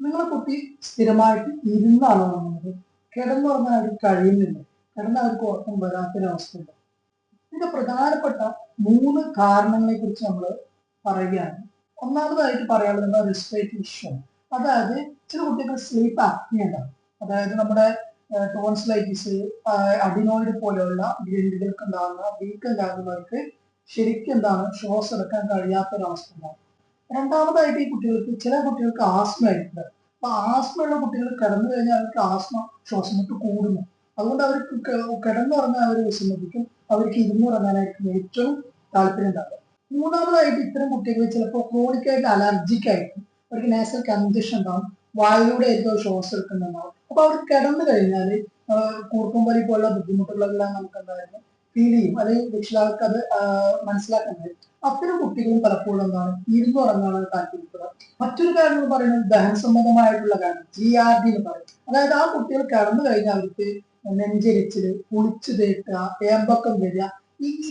നിങ്ങളെ കുട്ടി സ്ഥിരമായിട്ട് ഇരുന്നാണോ ഉറങ്ങുന്നത്? കിടന്നുറങ്ങാൻ അവർക്ക് കഴിയുന്നില്ല. കിടന്ന് അവർക്ക് ഉറക്കം വരാത്തൊരവസ്ഥയുണ്ട്. ഇതിന്റെ പ്രധാനപ്പെട്ട 3 കാരണങ്ങളെ കുറിച്ച് നമ്മൾ പറയുകയാണ്. ഒന്നാമതായിട്ട് പറയാനുള്ളത് റെസ്പിറേറ്ററി ഇഷ്യൂ. അതായത് ചില കുട്ടികൾ സ്ലീപ്പ് ആപ്നിയ ഉണ്ടാവും. അതായത് നമ്മുടെ ടോൺസിലൈറ്റിസ്, അഡിനോയിഡ് പോലെയുള്ള ഗ്രന്ഥികൾക്ക് ഉണ്ടാകുന്ന വീക്കം ഉണ്ടാകുന്നവർക്ക് ശരിക്കും ശ്വാസം എടുക്കാൻ കഴിയാത്തൊരവസ്ഥ ഉണ്ടാകും. രണ്ടാമതായിട്ട് ഈ കുട്ടികൾക്ക് ചില കുട്ടികൾക്ക് ആസ്മ ആയിട്ടുണ്ട്. അപ്പൊ ആസ്മ ഉള്ള കുട്ടികൾ കിടന്നു കഴിഞ്ഞാൽ അവർക്ക് ആസ്മ ശ്വാസം മുട്ട് കൂടുന്നു. അതുകൊണ്ട് അവർക്ക് കിടന്നുറങ്ങാൻ അവർ വിസമ്മതിക്കും. അവർക്ക് ഇരുന്നുറങ്ങാനായിരിക്കും ഏറ്റവും താല്പര്യം ഉണ്ടാവുക. മൂന്നാമതായിട്ട് ഇത്തരം കുട്ടികൾ ചിലപ്പോൾ ക്രോണിക്കായിട്ട് അലർജിക് ആയിരിക്കും. അവർക്ക് നാസൽ കൺജഷൻ ഉണ്ടാവും. വായിലൂടെ ആയിരിക്കും അവർ ശ്വാസം എടുക്കുന്നുണ്ടാവും. അപ്പൊ അവർ കിടന്നു കഴിഞ്ഞാൽ കൂർക്കം വലി പോലുള്ള ബുദ്ധിമുട്ടുകളെല്ലാം നമുക്ക് എന്തായാലും ഫീൽ ചെയ്യും, അല്ലെങ്കിൽ രക്ഷിതാക്കൾക്ക് അത് മനസ്സിലാക്കാൻ കഴിയും. അത്തരം കുട്ടികളും പലപ്പോഴും ഇരുന്നുറങ്ങാനാണ് താല്പര്യപ്പെടുക. മറ്റൊരു കാര്യം എന്ന് പറയുന്നത് ദഹന സംബന്ധമായിട്ടുള്ള കാര്യം, GRD എന്ന് പറയും. അതായത് ആ കുട്ടികൾ കിടന്നു കഴിഞ്ഞാൽ അവർക്ക് നെഞ്ചരിച്ചില്, കുളിച്ചു തേക്കുക, ഏമ്പക്കം വരിക,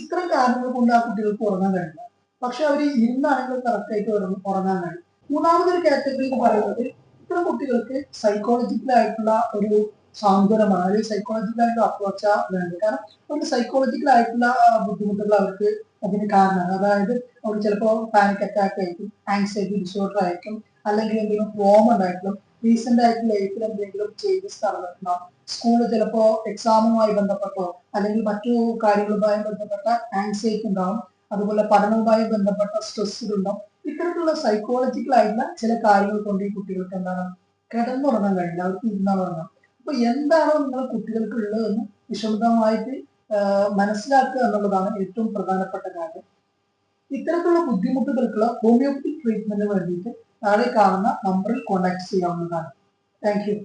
ഇത്തരം കാരണങ്ങൾ കൊണ്ട് ആ കുട്ടികൾക്ക് ഉറങ്ങാൻ കഴിയില്ല. പക്ഷെ അവർ ഇരുന്നാണെങ്കിൽ കറക്റ്റായിട്ട് ഉറങ്ങാൻ കഴിയും. മൂന്നാമതൊരു കാറ്റഗറി എന്ന് പറയുന്നത് ഇത്തരം കുട്ടികൾക്ക് സൈക്കോളജിക്കൽ ആയിട്ടുള്ള ഒരു സാന്ത്വനമാണ്, അല്ലെങ്കിൽ സൈക്കോളജിക്കൽ ആയിട്ടുള്ള അപ്രോച്ചാ വേണ്ടത്. കാരണം അവർക്ക് സൈക്കോളജിക്കൽ ആയിട്ടുള്ള ബുദ്ധിമുട്ടുകൾ അവർക്ക് അതിന് കാരണമാണ്. അതായത് അവർ ചിലപ്പോൾ പാനിക് അറ്റാക്ക് ആയിരിക്കും, ആങ്സൈറ്റി ഡിസോർഡർ ആയിരിക്കും, അല്ലെങ്കിൽ എന്തെങ്കിലും ട്രോമ ഉണ്ടായിട്ടും റീസെന്റ് ആയിട്ട് ലൈഫിൽ എന്തെങ്കിലും ചേഞ്ചസ് നടന്നിട്ടുണ്ടാവും. സ്കൂളിൽ ചിലപ്പോൾ എക്സാമുമായി ബന്ധപ്പെട്ടോ അല്ലെങ്കിൽ മറ്റു കാര്യങ്ങളുമായി ബന്ധപ്പെട്ട ആങ്സൈറ്റി ഉണ്ടാവും. അതുപോലെ പഠനവുമായി ബന്ധപ്പെട്ട സ്ട്രെസ്സുകൾ ഉണ്ടാവും. ഇത്തരത്തിലുള്ള സൈക്കോളജിക്കൽ ആയിട്ടുള്ള ചില കാര്യങ്ങൾ കൊണ്ട് ഈ കുട്ടികൾക്ക് കിടന്നുറങ്ങാൻ കഴിയില്ല, അവർക്ക് ഇരുന്നാൽ ഉറങ്ങാം. അപ്പൊ എന്താണോ നിങ്ങളുടെ കുട്ടികൾക്ക് ഉള്ളതെന്ന് വിശദമായിട്ട് മനസ്സിലാക്കുക എന്നുള്ളതാണ് ഏറ്റവും പ്രധാനപ്പെട്ട കാര്യം. ഇത്തരത്തിലുള്ള ബുദ്ധിമുട്ടുകൾക്കുള്ള ഹോമിയോപ്പതി ട്രീറ്റ്മെന്റിന് വേണ്ടിയിട്ട് താഴെ കാണുന്ന നമ്പറിൽ കോൺടാക്ട് ചെയ്യാവുന്നതാണ്. Thank you.